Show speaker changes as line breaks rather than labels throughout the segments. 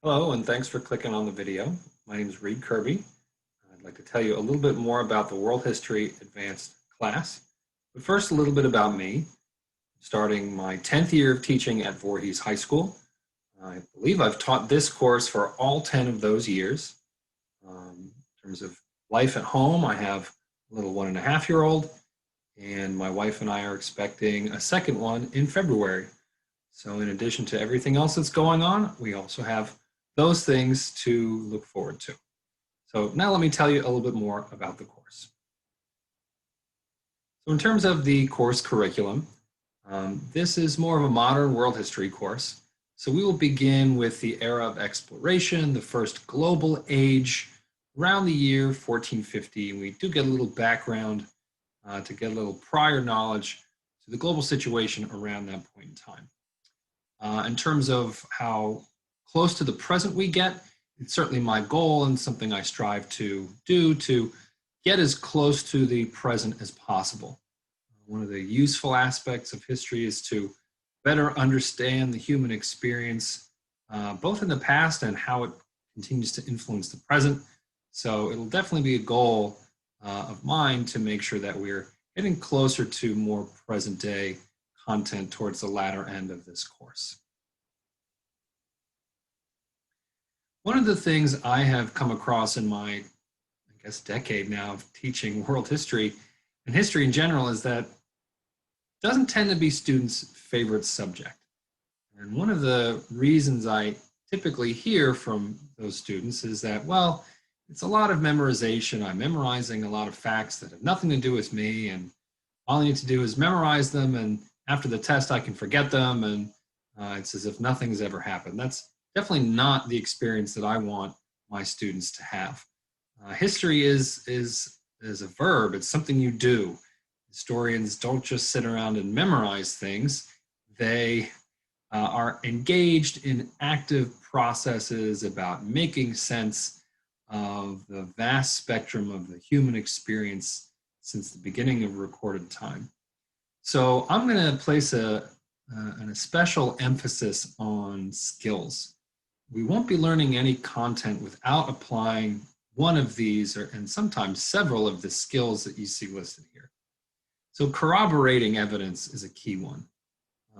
Hello, and thanks for clicking on the video. My name is Reid Kirby. I'd like to tell you a little bit more about the World History Advanced class. But first, a little bit about me. Starting my 10th year of teaching at Voorhees High School. I believe I've taught this course for all 10 of those years. In terms of life at home, I have a little 1.5-year-old, and my wife and I are expecting a second one in February. So in addition to everything else that's going on, we also have those things to look forward to. So now let me tell you a little bit more about the course. So in terms of the course curriculum, this is more of a modern world history course. So we will begin with the era of exploration, the first global age, around the year 1450. We do get a little background to get a little prior knowledge to the global situation around that point in time. In terms of how close to the present we get, it's certainly my goal and something I strive to do to get as close to the present as possible. One of the useful aspects of history is to better understand the human experience, both in the past and how it continues to influence the present. So it'll definitely be a goal of mine to make sure that we're getting closer to more present day content towards the latter end of this course. One of the things I have come across in my, decade now of teaching world history and history in general is that it doesn't tend to be students' favorite subject. And one of the reasons I typically hear from those students is that, well, it's a lot of memorization. I'm memorizing a lot of facts that have nothing to do with me, and all I need to do is memorize them, and after the test I can forget them, and it's as if nothing's ever happened. That's definitely not the experience that I want my students to have. History is a verb. It's something you do. Historians don't just sit around and memorize things. They are engaged in active processes about making sense of the vast spectrum of the human experience since the beginning of recorded time. So I'm going to place a special emphasis on skills. We won't be learning any content without applying one of these and sometimes several of the skills that you see listed here. So corroborating evidence is a key one.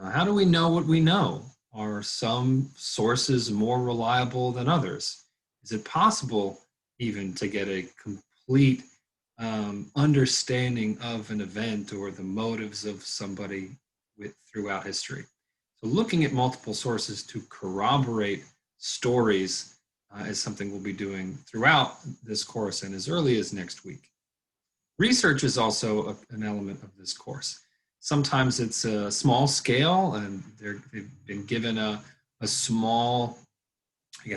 How do we know what we know? Are some sources more reliable than others? Is it possible even to get a complete understanding of an event or the motives of somebody throughout history? So looking at multiple sources to corroborate stories is something we'll be doing throughout this course and as early as next week. Research is also an element of this course. Sometimes it's a small scale and they've been given a small,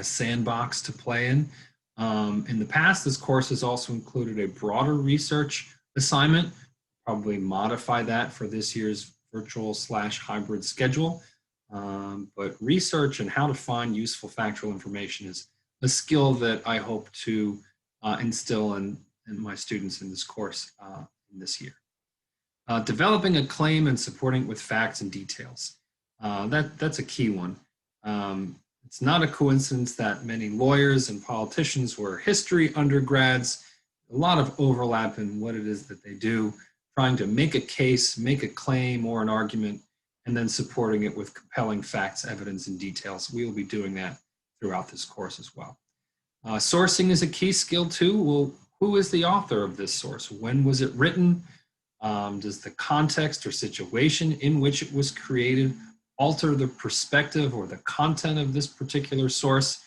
sandbox to play in. In the past, this course has also included a broader research assignment, probably modify that for this year's virtual/hybrid schedule. But research and how to find useful factual information is a skill that I hope to instill in my students in this course in this year. Developing a claim and supporting it with facts and details. That's a key one. It's not a coincidence that many lawyers and politicians were history undergrads. A lot of overlap in what it is that they do, trying to make a case, make a claim or an argument, and then supporting it with compelling facts, evidence, and details. We will be doing that throughout this course as well. Sourcing is a key skill too. Well, who is the author of this source? When was it written? Does the context or situation in which it was created alter the perspective or the content of this particular source?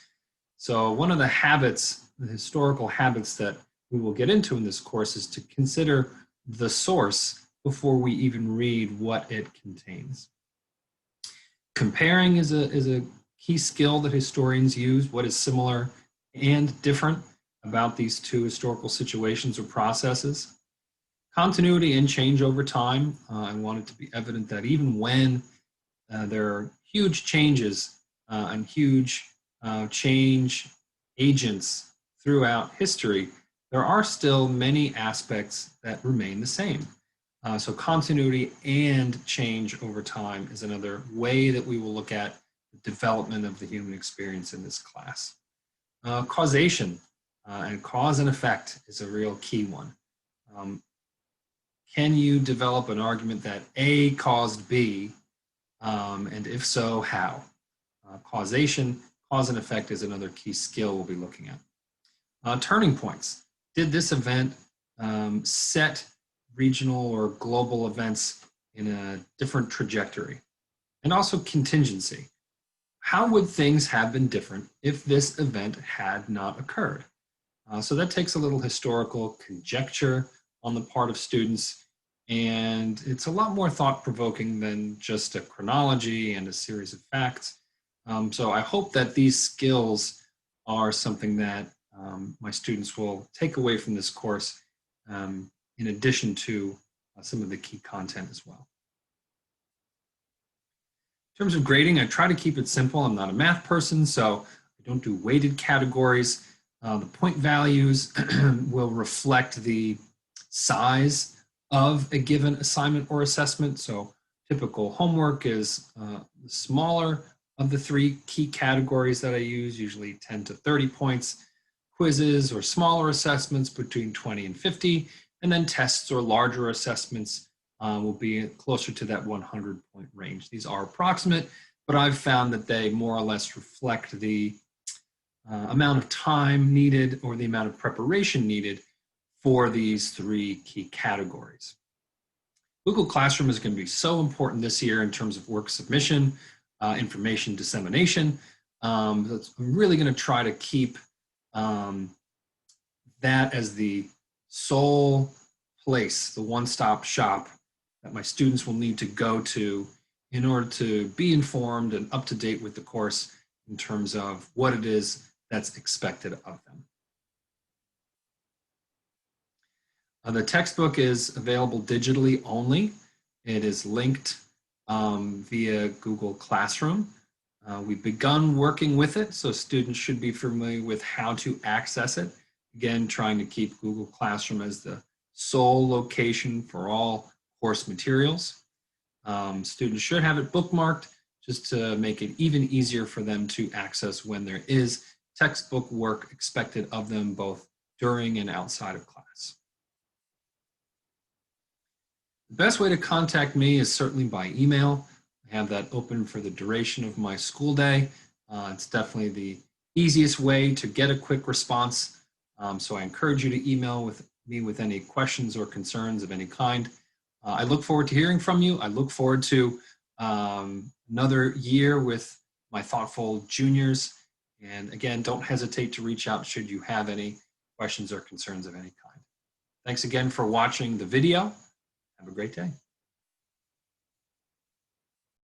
So one of the habits, the historical habits that we will get into in this course is to consider the source before we even read what it contains. Comparing is a key skill that historians use. What is similar and different about these two historical situations or processes? Continuity and change over time. I want it to be evident that even when there are huge changes and huge change agents throughout history, there are still many aspects that remain the same. So continuity and change over time is another way that we will look at the development of the human experience in this class. Causation and cause and effect is a real key one. Can you develop an argument that A caused B, and if so, how? Causation, cause and effect is another key skill we'll be looking at. Turning points. Did this event set regional or global events in a different trajectory? And also contingency. How would things have been different if this event had not occurred? So that takes a little historical conjecture on the part of students, and it's a lot more thought-provoking than just a chronology and a series of facts. So I hope that these skills are something that my students will take away from this course, in addition to some of the key content as well. In terms of grading, I try to keep it simple. I'm not a math person, so I don't do weighted categories. The point values will reflect the size of a given assignment or assessment. So typical homework is the smaller of the 3 key categories that I use, usually 10 to 30 points. Quizzes or smaller assessments between 20 and 50, and then tests or larger assessments will be closer to that 100-point range. These are approximate, but I've found that they more or less reflect the amount of time needed or the amount of preparation needed for these 3 key categories. Google Classroom is going to be so important this year in terms of work submission, information dissemination. I'm really going to try to keep that as the sole place, the one-stop shop that my students will need to go to in order to be informed and up to date with the course in terms of what it is that's expected of them. The textbook is available digitally only. It is linked via Google Classroom. We've begun working with it, so students should be familiar with how to access it. Again, trying to keep Google Classroom as the sole location for all course materials. Students should have it bookmarked just to make it even easier for them to access when there is textbook work expected of them both during and outside of class. The best way to contact me is certainly by email. I have that open for the duration of my school day. It's definitely the easiest way to get a quick response. So I encourage you to email me with any questions or concerns of any kind. I look forward to hearing from you. I look forward to another year with my thoughtful juniors. And again, don't hesitate to reach out should you have any questions or concerns of any kind. Thanks again for watching the video. Have a great day.